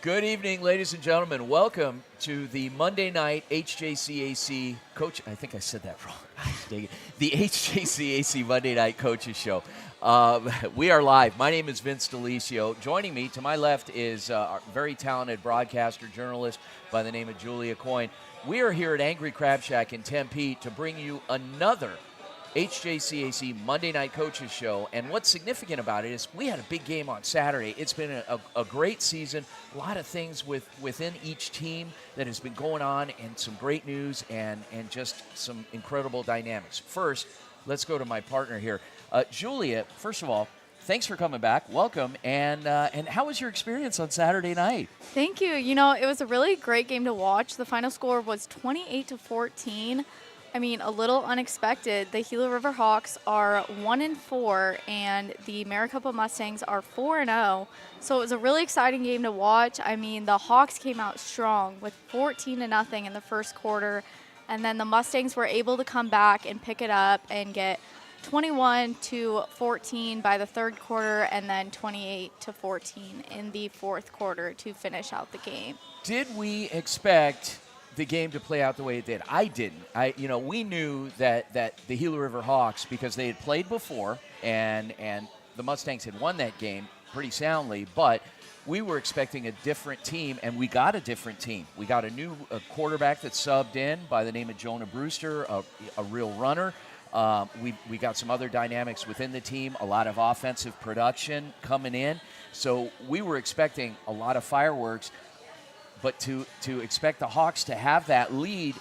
Good evening, ladies and gentlemen. Welcome to the Monday night HJCAC Coach. I think I said that wrong. Dang it. The HJCAC Monday Night Coaches Show. We are live. My name is Vince Delisio. Joining me to my left is our very talented broadcaster, journalist by the name of Julia Coyne. We are here at Angry Crab Shack in Tempe to bring you another HJCAC Monday Night Coaches Show. And what's significant about it is we had a big game on Saturday. It's been a great season. A lot of things within each team that has been going on, and some great news and just some incredible dynamics. First, let's go to my partner here. Julia, first of all, thanks for coming back. Welcome. And how was your experience on Saturday night? Thank you. You know, it was a really great game to watch. The final score was 28-14. I mean, a little unexpected. The Gila River Hawks are 1-4, and the Maricopa Mustangs are 4-0. So it was a really exciting game to watch. I mean, the Hawks came out strong with 14-0 in the first quarter, and then the Mustangs were able to come back and pick it up and get 21-14 by the third quarter, and then 28-14 in the fourth quarter to finish out the game. Did we expect the game to play out the way it did? I didn't. We knew that the Gila River Hawks, because they had played before, and the Mustangs had won that game pretty soundly, but we were expecting a different team, and we got a different team. We got a new quarterback that subbed in by the name of Jonah Brewster, a real runner. We got some other dynamics within the team, a lot of offensive production coming in. So we were expecting a lot of fireworks. But to expect the Hawks to have that lead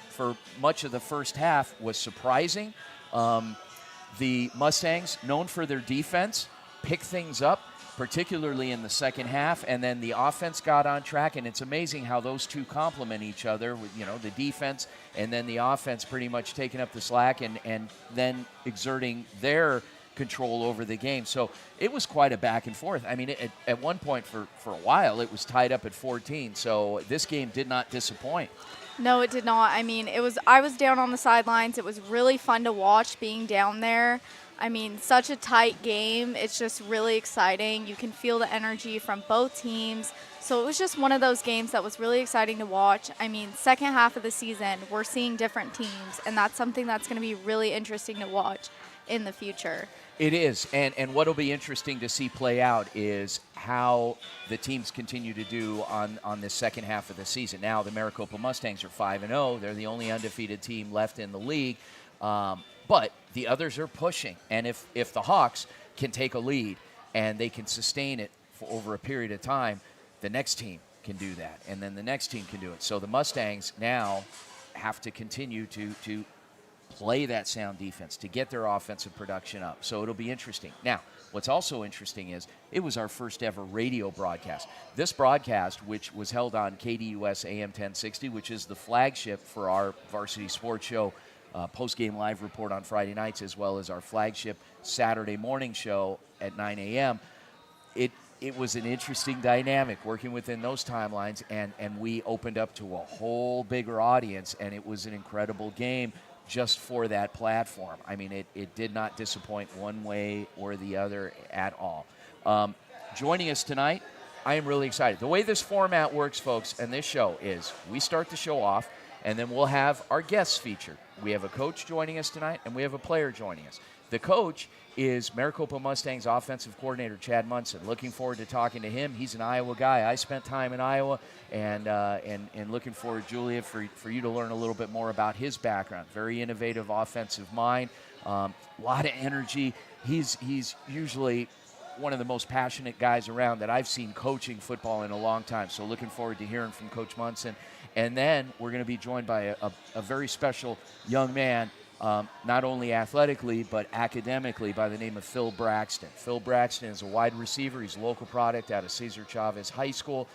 for much of the first half was surprising. The Mustangs, known for their defense, picked things up, particularly in the second half, and then the offense got on track, and it's amazing how those two complement each other with, the defense and then the offense pretty much taking up the slack and then exerting their control over the game. So it was quite a back and forth. I mean, at one point for a while, it was tied up at 14. So this game did not disappoint. No, it did not. I mean, I was down on the sidelines. It was really fun to watch being down there. I mean, such a tight game. It's just really exciting. You can feel the energy from both teams. So it was just one of those games that was really exciting to watch. I mean, second half of the season, we're seeing different teams, and that's something that's going to be really interesting to watch in the future. It is, and what will be interesting to see play out is how the teams continue to do on this second half of the season. Now, the Maricopa Mustangs are 5-0. They're the only undefeated team left in the league, but the others are pushing. And if the Hawks can take a lead and they can sustain it for over a period of time, the next team can do that, and then the next team can do it. So the Mustangs now have to continue to play that sound defense to get their offensive production up. So it'll be interesting. Now, what's also interesting is it was our first ever radio broadcast. This broadcast, which was held on KDUS AM 1060, which is the flagship for our Varsity Sports Show post-game live report on Friday nights, as well as our flagship Saturday morning show at 9 a.m., it was an interesting dynamic working within those timelines, and we opened up to a whole bigger audience, and it was an incredible game just for that platform. I mean, it did not disappoint one way or the other at all. Joining us tonight, I am really excited. The way this format works, folks, and this show is we start the show off, and then we'll have our guests featured. We have a coach joining us tonight, and we have a player joining us. The coach is Maricopa Mustangs offensive coordinator Chad Munson. Looking forward to talking to him. He's an Iowa guy. I spent time in Iowa, and looking forward, Julia, for you to learn a little bit more about his background. Very innovative offensive mind, a lot of energy. He's usually one of the most passionate guys around that I've seen coaching football in a long time. So looking forward to hearing from Coach Munson. And then we're going to be joined by a very special young man, not only athletically but academically, by the name of Phil Braxton. Phil Braxton is a wide receiver. He's a local product out of Cesar Chavez High School,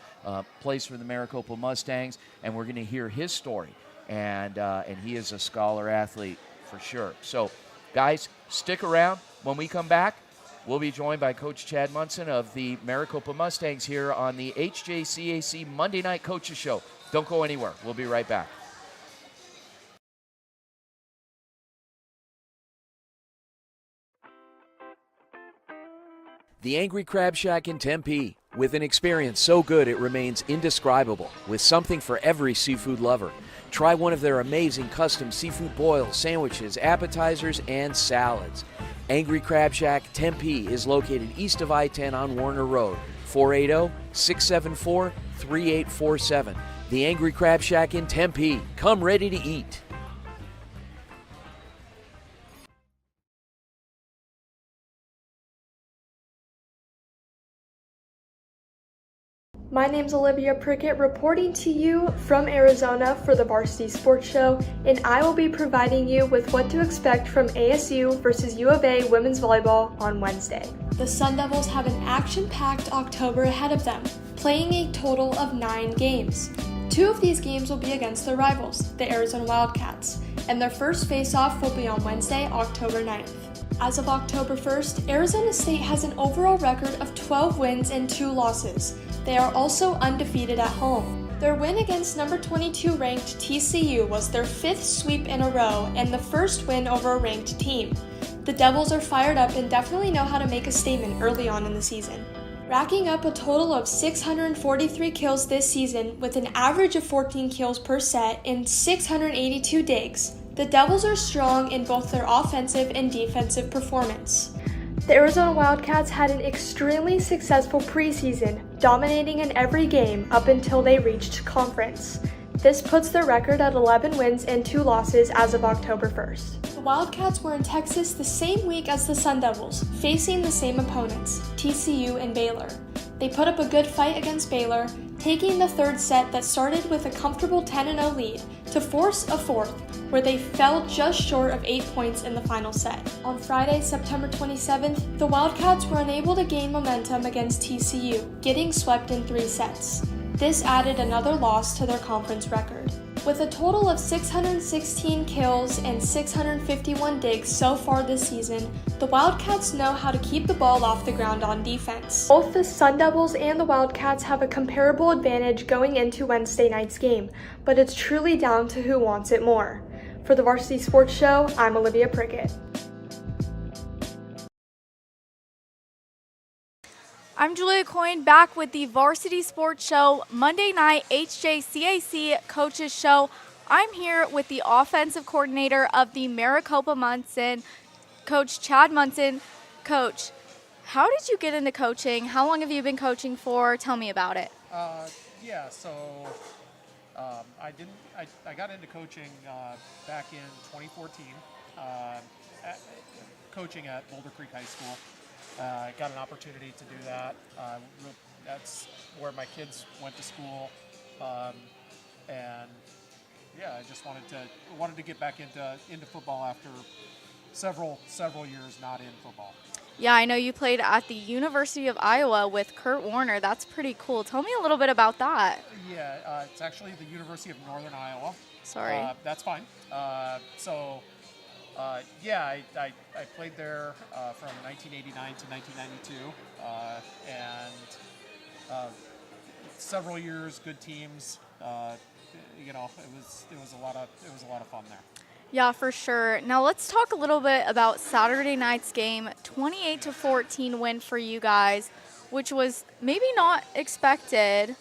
plays for the Maricopa Mustangs, and we're going to hear his story. And he is a scholar athlete for sure. So, guys, stick around. When we come back, we'll be joined by Coach Chad Munson of the Maricopa Mustangs here on the HJCAC Monday Night Coaches Show. Don't go anywhere. We'll be right back. The Angry Crab Shack in Tempe, With an experience so good it remains indescribable, with something for every seafood lover. Try one of their amazing custom seafood boils, sandwiches, appetizers, and salads. Angry Crab Shack Tempe is located east of I-10 on Warner Road, 480-674-3847. The Angry Crab Shack in Tempe. Come ready to eat. My name's Olivia Prickett, reporting to you from Arizona for the Varsity Sports Show, and I will be providing you with what to expect from ASU versus U of A women's volleyball on Wednesday. The Sun Devils have an action-packed October ahead of them, playing a total of 9 games. 2 of these games will be against their rivals, the Arizona Wildcats, and their first face-off will be on Wednesday, October 9th. As of October 1st, Arizona State has an overall record of 12 wins and 2 losses. They are also undefeated at home. Their win against number 22 ranked TCU was their 5th sweep in a row and the first win over a ranked team. The Devils are fired up and definitely know how to make a statement early on in the season. Racking up a total of 643 kills this season with an average of 14 kills per set and 682 digs, the Devils are strong in both their offensive and defensive performance. The Arizona Wildcats had an extremely successful preseason, dominating in every game up until they reached conference. This puts their record at 11 wins and 2 losses as of October 1st. The Wildcats were in Texas the same week as the Sun Devils, facing the same opponents, TCU and Baylor. They put up a good fight against Baylor, taking the third set that started with a comfortable 10-0 lead to force a fourth, where they fell just short of 8 points in the final set. On Friday, September 27th, the Wildcats were unable to gain momentum against TCU, getting swept in 3 sets. This added another loss to their conference record. With a total of 616 kills and 651 digs so far this season, the Wildcats know how to keep the ball off the ground on defense. Both the Sun Devils and the Wildcats have a comparable advantage going into Wednesday night's game, but it's truly down to who wants it more. For the Varsity Sports Show, I'm Olivia Prickett. I'm Julia Coyne, back with the Varsity Sports Show Monday night HJCAC Coaches Show. I'm here with the offensive coordinator of the Maricopa Munson, Coach Chad Munson. Coach, how did you get into coaching? How long have you been coaching for? Tell me about it. I got into coaching back in 2014, coaching at Boulder Creek High School. Got an opportunity to do that. That's where my kids went to school, and I just wanted to get back into football after several years not in football. Yeah, I know you played at the University of Iowa with Kurt Warner. That's pretty cool. Tell me a little bit about that. Yeah, it's actually the University of Northern Iowa. Sorry. That's fine. I played there from 1989 to 1992, and several years, good teams. It was a lot of fun there. Yeah, for sure. Now let's talk a little bit about Saturday night's game. 28-14 win for you guys, which was maybe not expected.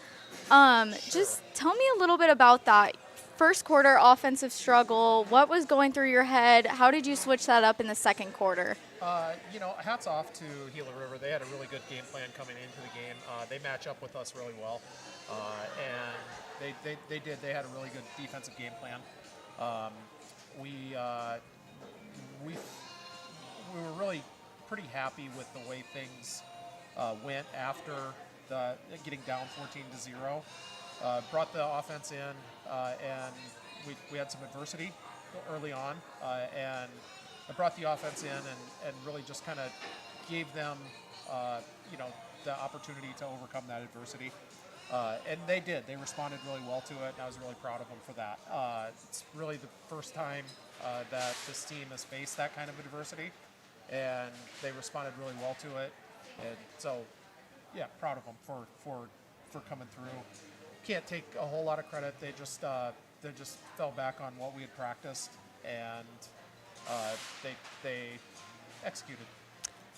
Just tell me a little bit about that. First quarter offensive struggle, what was going through your head? How did you switch that up in the second quarter? Hats off to Gila River. They had a really good game plan coming into the game. They match up with us really well, and they did. They had a really good defensive game plan. We were really pretty happy with the way things went after getting down 14-0. Brought the offense in, and we had some adversity early on, and I brought the offense in and really just kind of gave them, the opportunity to overcome that adversity. And they did. They responded really well to it, and I was really proud of them for that. It's really the first time that this team has faced that kind of adversity, and they responded really well to it. And so, proud of them for coming through. Can't take a whole lot of credit. They just fell back on what we had practiced, and they executed.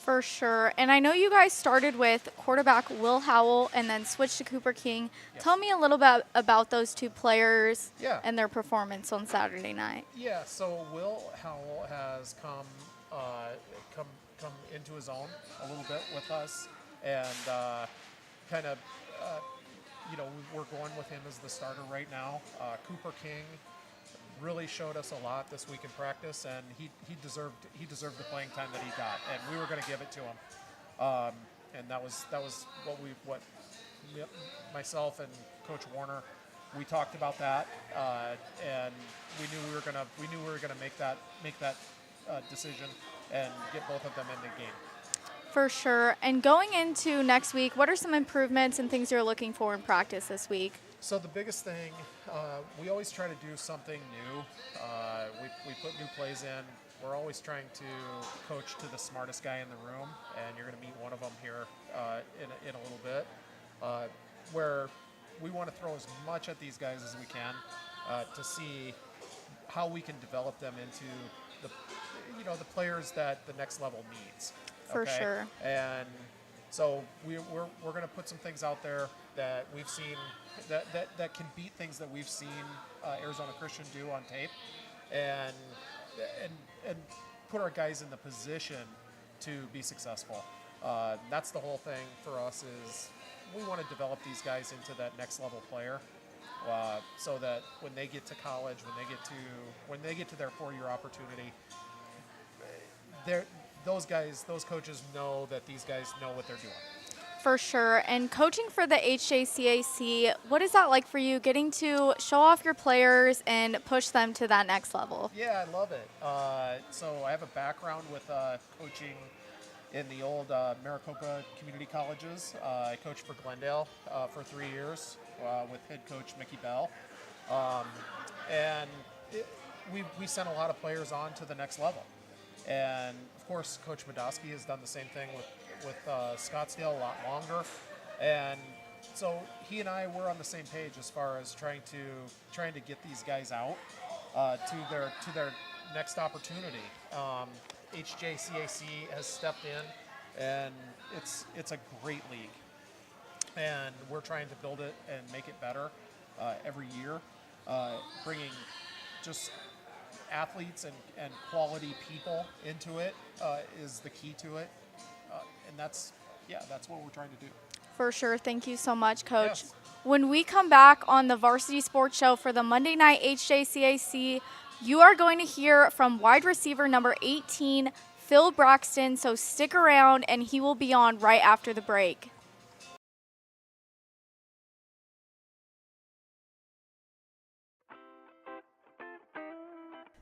For sure. And I know you guys started with quarterback Will Howell and then switched to Cooper King. Yes. Tell me a little bit about those two players Yeah. and their performance on Saturday night. Yeah, so Will Howell has come into his own a little bit with us, and we're going with him as the starter right now. Cooper King really showed us a lot this week in practice, and he deserved the playing time that he got, and we were going to give it to him. And that was what myself and Coach Warner, we talked about that, and we knew we were gonna make that decision and get both of them in the game. For sure. And going into next week, what are some improvements and things you're looking for in practice this week? So the biggest thing, we always try to do something new. We put new plays in. We're always trying to coach to the smartest guy in the room, and you're going to meet one of them here in a little bit, where we want to throw as much at these guys as we can to see how we can develop them into the players that the next level needs. For sure. And so we're going to put some things out there that we've seen that can beat things that we've seen Arizona Christian do on tape, and put our guys in the position to be successful. That's the whole thing for us, is we want to develop these guys into that next level player, so that when they get to college, when they get to their 4-year opportunity, those coaches know that these guys know what they're doing. For sure. And coaching for the HJCAC, what is that like for you, getting to show off your players and push them to that next level? Yeah, I love it. So I have a background with coaching in the old Maricopa community colleges. I coached for Glendale for 3 years with head coach Mickey Bell. We sent a lot of players on to the next level. And of course, Coach Madosky has done the same thing with Scottsdale a lot longer. And so he and I were on the same page as far as trying to get these guys out to their next opportunity. HJCAC has stepped in, and it's a great league, and we're trying to build it and make it better every year, bringing just athletes and quality people into it is the key to it, and that's what we're trying to do. For sure. Thank you so much, Coach. Yes. When we come back on the Varsity Sports Show for the Monday night HJCAC, you are going to hear from wide receiver number 18, Phil Braxton, so stick around, and he will be on right after the break.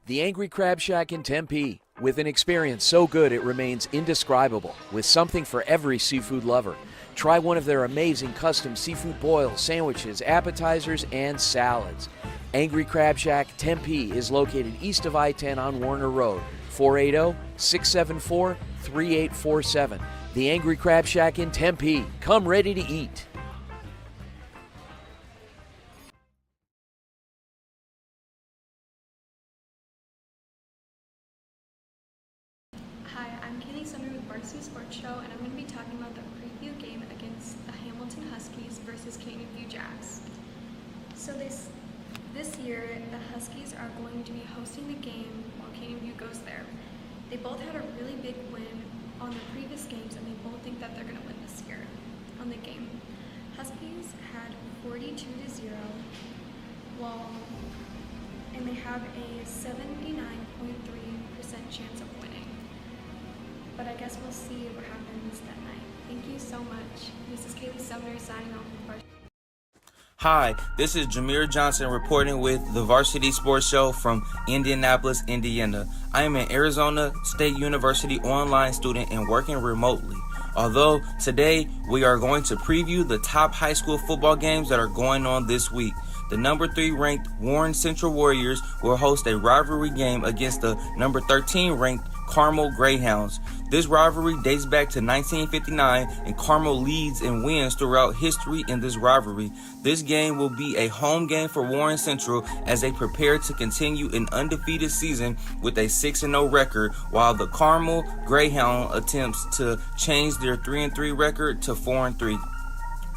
The Angry Crab Shack in Tempe, with an experience so good it remains indescribable, with something for every seafood lover. Try one of their amazing custom seafood boils, sandwiches, appetizers, and salads. Angry Crab Shack Tempe is located east of I-10 on Warner Road, 480-674-3847. The Angry Crab Shack in Tempe. Come ready to eat. Hi, I'm Kaylee Sumner with Varsity Sports Show, and I'm going to be talking about the preview game against the Hamilton Huskies versus Canyon View Jacks. So this year, the Huskies are going to be hosting the game while Canyon View goes there. They both had a really big win on the previous games, and they both think that they're going to win this year on the game. Huskies had 42-0, and they have a 79.3% chance of winning. But I guess we'll see what happens that night. Thank you so much. This is Kaylee Sumner signing off with Varsity. Hi, this is Jameer Johnson reporting with the Varsity Sports Show from Indianapolis, Indiana. I am an Arizona State University online student and working remotely. Although today we are going to preview the top high school football games that are going on this week. The number 3 ranked Warren Central Warriors will host a rivalry game against the number 13 ranked Carmel Greyhounds. This rivalry dates back to 1959, and Carmel leads and wins throughout history in this rivalry. This game will be a home game for Warren Central as they prepare to continue an undefeated season with a 6-0 record, while the Carmel Greyhound attempts to change their 3-3 record to 4-3.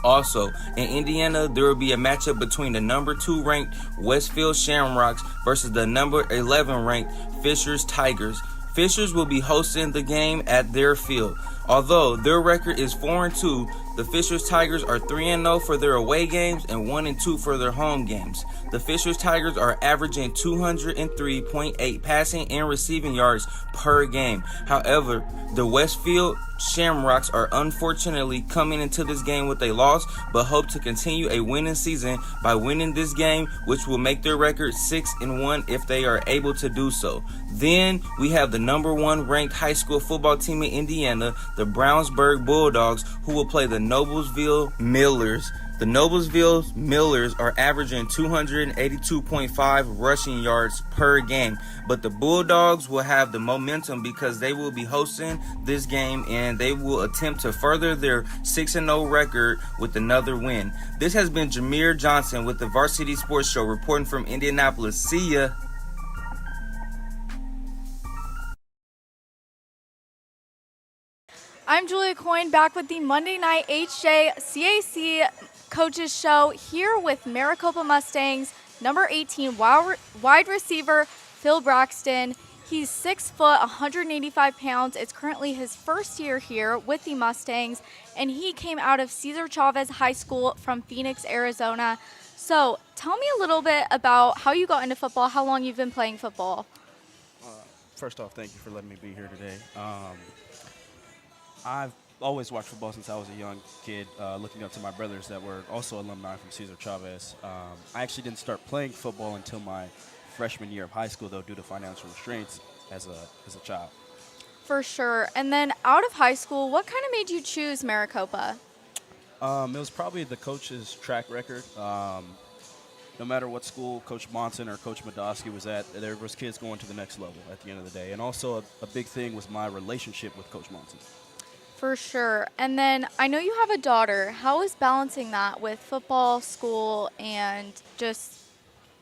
Also, in Indiana, there will be a matchup between the number 2 ranked Westfield Shamrocks versus the number 11 ranked Fishers Tigers. Fishers will be hosting the game at their field. Although their record is 4-2, the Fishers Tigers are 3-0 for their away games and 1-2 for their home games. The Fishers Tigers are averaging 203.8 passing and receiving yards per game. However, the Westfield Shamrocks are unfortunately coming into this game with a loss, but hope to continue a winning season by winning this game, which will make their record 6-1 if they are able to do so. Then we have the number 1 ranked high school football team in Indiana, the Brownsburg Bulldogs, who will play the Noblesville Millers. The Noblesville Millers are averaging 282.5 rushing yards per game, but the Bulldogs will have the momentum because they will be hosting this game and they will attempt to further their 6-0 record with another win. This has been Jameer Johnson with the Varsity Sports Show reporting from Indianapolis. See ya. I'm Julia Coyne, back with the Monday Night HJCAC Coaches Show here with Maricopa Mustangs number 18 wide receiver Phil Braxton. He's 6 foot, 185 pounds. It's currently his first year here with the Mustangs, and he came out of Cesar Chavez High School from Phoenix, Arizona. So tell me a little bit about how you got into football, how long you've been playing football. First off, thank you for letting me be here today. I've always watched football since I was a young kid, looking up to my brothers that were also alumni from Cesar Chavez. I actually didn't start playing football until my freshman year of high school, though, due to financial restraints as a child. For sure. And then out of high school, what kind of made you choose Maricopa? It was probably the coach's track record. No matter what school Coach Monson or Coach Madosky was at, there was kids going to the next level at the end of the day. And also a big thing was my relationship with Coach Monson. For sure. And then I know you have a daughter. How is balancing that with football, school, and just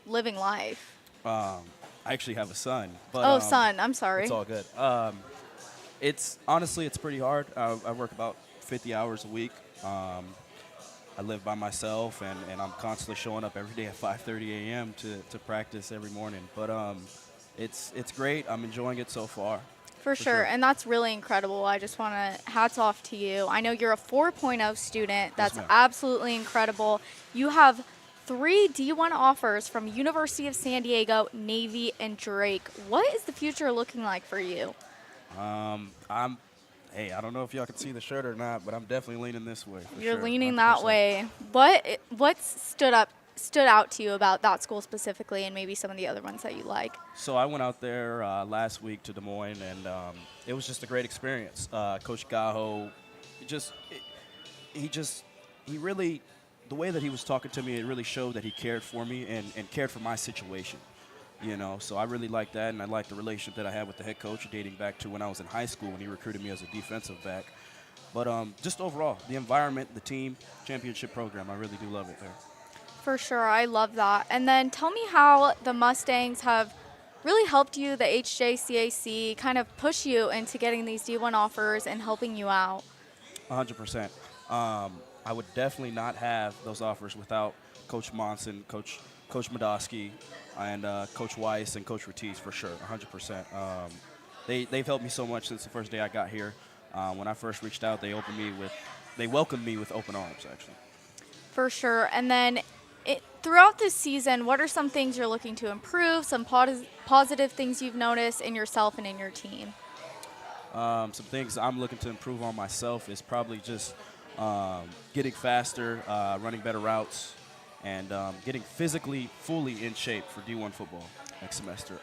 living life? I actually have a son. But, son. I'm sorry. It's all good. It's pretty hard. I work about 50 hours a week. I live by myself, and I'm constantly showing up every day at 5:30 a.m. to practice every morning. But it's great. I'm enjoying it so far. For sure, and that's really incredible. I just want to hats off to you. I know you're a 4.0 student. That's absolutely incredible. You have 3 D1 offers from University of San Diego, Navy, and Drake. What is the future looking like for you? I don't know if y'all can see the shirt or not, but I'm definitely leaning this way. You're leaning that way. What stood out to you about that school specifically, and maybe some of the other ones that you like? So I went out there last week to Des Moines, and it was just a great experience. Coach Gaho, he really, the way that he was talking to me, it really showed that he cared for me and cared for my situation. So I really liked that, and I liked the relationship that I had with the head coach dating back to when I was in high school when he recruited me as a defensive back. But just overall, the environment, the team, championship program, I really do love it there. For sure, I love that. And then tell me how the Mustangs have really helped you, the HJCAC, kind of push you into getting these D1 offers and helping you out. 100%. I would definitely not have those offers without Coach Monson, Coach Madosky, and Coach Weiss and Coach Ortiz, for sure, 100%. They've helped me so much since the first day I got here. When I first reached out, they welcomed me with open arms, actually. For sure. And then throughout this season, what are some things you're looking to improve, some positive things you've noticed in yourself and in your team? Some things I'm looking to improve on myself is probably just getting faster, running better routes, and getting physically fully in shape for D1 football next semester.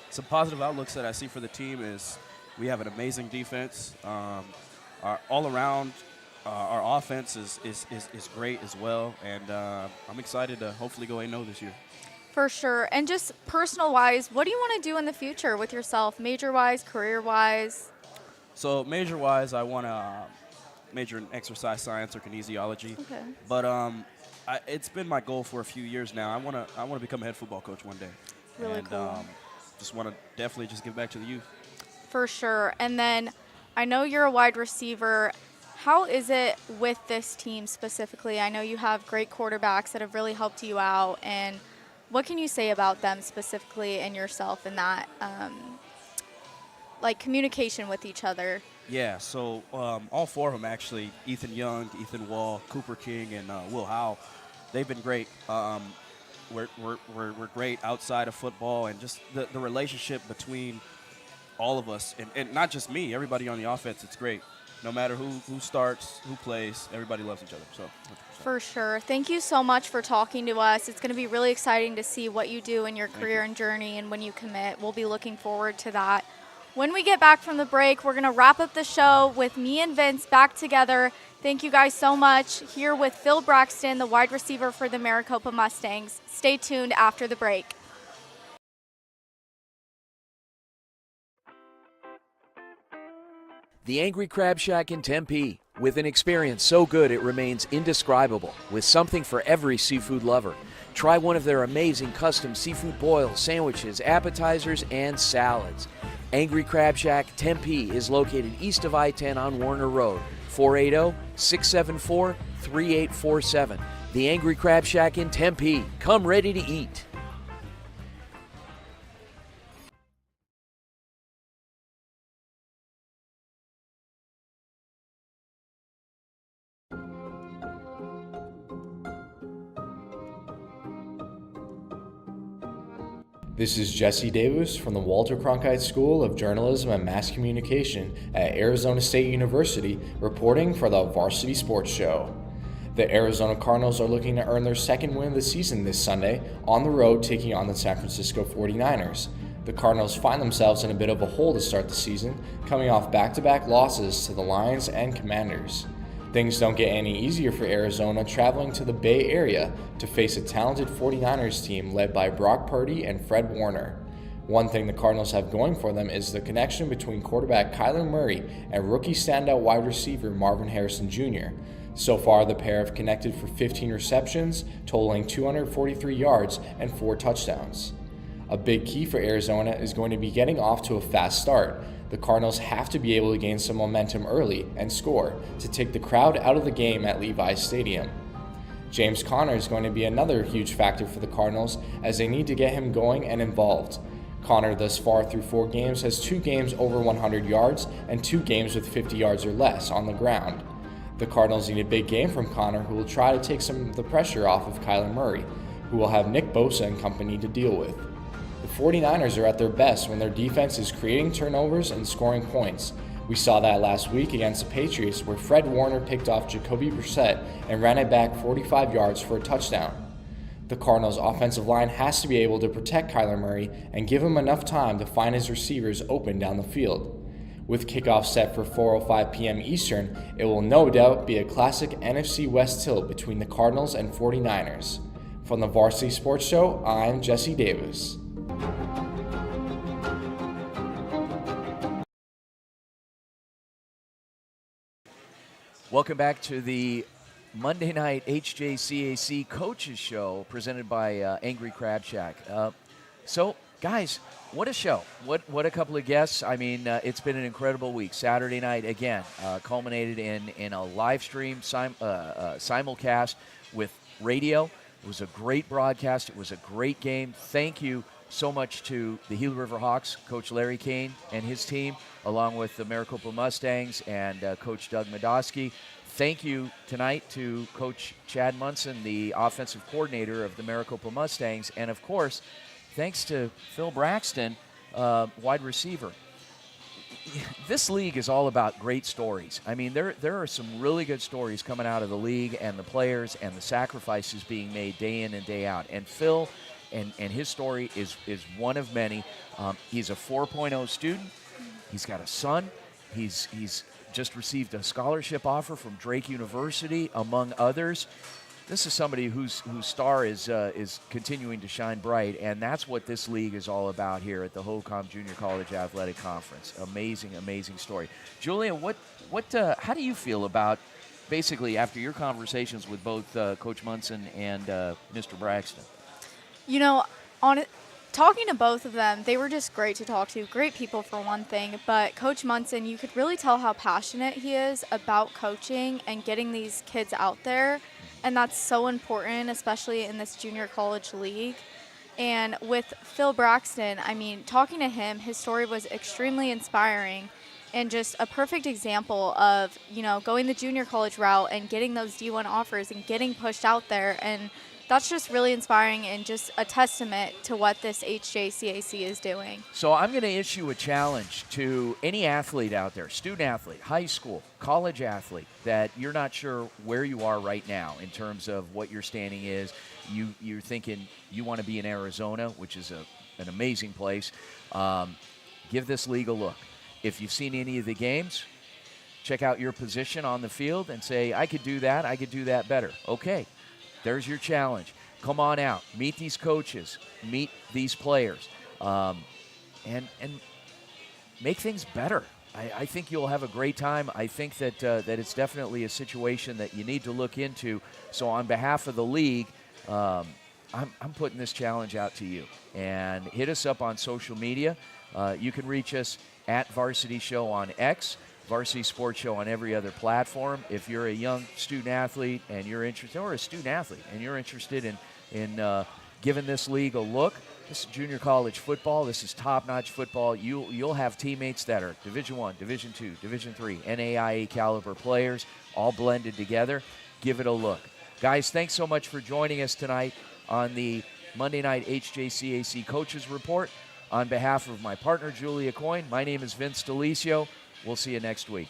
Some positive outlooks that I see for the team is we have an amazing defense. Our all-around our offense is great as well, and I'm excited to hopefully go 8-0 this year. For sure. And just personal-wise, what do you want to do in the future with yourself, major-wise, career-wise? So major-wise, I want to major in exercise science or kinesiology. Okay. But it's been my goal for a few years now. I want to become a head football coach one day. Really and, cool. Just want to definitely just give back to the youth. For sure. And then I know you're a wide receiver. How is it with this team specifically? I know you have great quarterbacks that have really helped you out. And what can you say about them specifically and yourself in that, like, communication with each other? Yeah, so all four of them actually, Ethan Young, Ethan Wall, Cooper King, and Will Howe, they've been great. We're great outside of football, and just the relationship between all of us, and not just me, everybody on the offense, it's great. No matter who starts, who plays, everybody loves each other. So 100%. For sure. Thank you so much for talking to us. It's going to be really exciting to see what you do in your career and journey and when you commit. We'll be looking forward to that. When we get back from the break, we're going to wrap up the show with me and Vince back together. Thank you guys so much. Here with Phil Braxton, the wide receiver for the Maricopa Mustangs. Stay tuned after the break. The Angry Crab Shack in Tempe, with an experience so good it remains indescribable, with something for every seafood lover. Try one of their amazing custom seafood boils, sandwiches, appetizers, and salads. Angry Crab Shack Tempe is located east of I-10 on Warner Road, 480-674-3847. The Angry Crab Shack in Tempe. Come ready to eat. This is Jesse Davis from the Walter Cronkite School of Journalism and Mass Communication at Arizona State University, reporting for the Varsity Sports Show. The Arizona Cardinals are looking to earn their second win of the season this Sunday on the road, taking on the San Francisco 49ers. The Cardinals find themselves in a bit of a hole to start the season, coming off back-to-back losses to the Lions and Commanders. Things don't get any easier for Arizona traveling to the Bay Area to face a talented 49ers team led by Brock Purdy and Fred Warner. One thing the Cardinals have going for them is the connection between quarterback Kyler Murray and rookie standout wide receiver Marvin Harrison Jr. So far, the pair have connected for 15 receptions, totaling 243 yards and 4 touchdowns. A big key for Arizona is going to be getting off to a fast start. The Cardinals have to be able to gain some momentum early and score to take the crowd out of the game at Levi's Stadium. James Conner is going to be another huge factor for the Cardinals as they need to get him going and involved. Conner thus far through 4 games has 2 games over 100 yards and 2 games with 50 yards or less on the ground. The Cardinals need a big game from Conner, who will try to take some of the pressure off of Kyler Murray, who will have Nick Bosa and company to deal with. The 49ers are at their best when their defense is creating turnovers and scoring points. We saw that last week against the Patriots, where Fred Warner picked off Jacoby Brissett and ran it back 45 yards for a touchdown. The Cardinals' offensive line has to be able to protect Kyler Murray and give him enough time to find his receivers open down the field. With kickoff set for 4:05 p.m. Eastern, it will no doubt be a classic NFC West tilt between the Cardinals and 49ers. From the Varsity Sports Show, I'm Jesse Davis. Welcome back to the Monday night HJCAC Coaches Show presented by Angry Crab Shack. So, guys, what a show. What a couple of guests. I mean, it's been an incredible week. Saturday night, again, culminated in a live stream simulcast with radio. It was a great broadcast. It was a great game. Thank you so much to the Gila River Hawks, Coach Larry Kane and his team, along with the Maricopa Mustangs and Coach Doug Madosky. Thank you tonight to Coach Chad Munson, the offensive coordinator of the Maricopa Mustangs. And, of course, thanks to Phil Braxton, wide receiver. This league is all about great stories. I mean, there are some really good stories coming out of the league and the players and the sacrifices being made day in and day out. And Phil and his story is one of many. He's a 4.0 student. He's got a son. He's just received a scholarship offer from Drake University, among others. this is somebody whose star is continuing to shine bright, and that's what this league is all about here at the HOCOM Junior College Athletic Conference. Amazing, amazing story. Julia, how do you feel about basically after your conversations with both Coach Munson and Mr. Braxton? You know, talking to both of them, they were just great to talk to. Great people for one thing, but Coach Munson, you could really tell how passionate he is about coaching and getting these kids out there, and that's so important, especially in this junior college league. And with Phil Braxton, I mean, talking to him, his story was extremely inspiring and just a perfect example of, going the junior college route and getting those D1 offers and getting pushed out there. And that's just really inspiring and just a testament to what this HJCAC is doing. So I'm going to issue a challenge to any athlete out there, student athlete, high school, college athlete, that you're not sure where you are right now in terms of what your standing is. You're thinking you want to be in Arizona, which is an amazing place. Give this league a look. If you've seen any of the games, check out your position on the field and say, I could do that better. Okay. There's your challenge. Come on out. Meet these coaches. Meet these players. And make things better. I think you'll have a great time. I think that it's definitely a situation that you need to look into. So on behalf of the league, I'm putting this challenge out to you. And hit us up on social media. You can reach us at Varsity Show on X. Varsity Sports Show on every other platform. If you're a young student athlete and you're interested, or a student athlete and you're interested in giving this league a look, this is junior college football. This is top-notch football. You'll have teammates that are Division I, Division II, Division III, NAIA caliber players, all blended together. Give it a look. Guys, thanks so much for joining us tonight on the Monday Night HJCAC Coaches Report. On behalf of my partner, Julia Coyne, my name is Vince Delisio. We'll see you next week.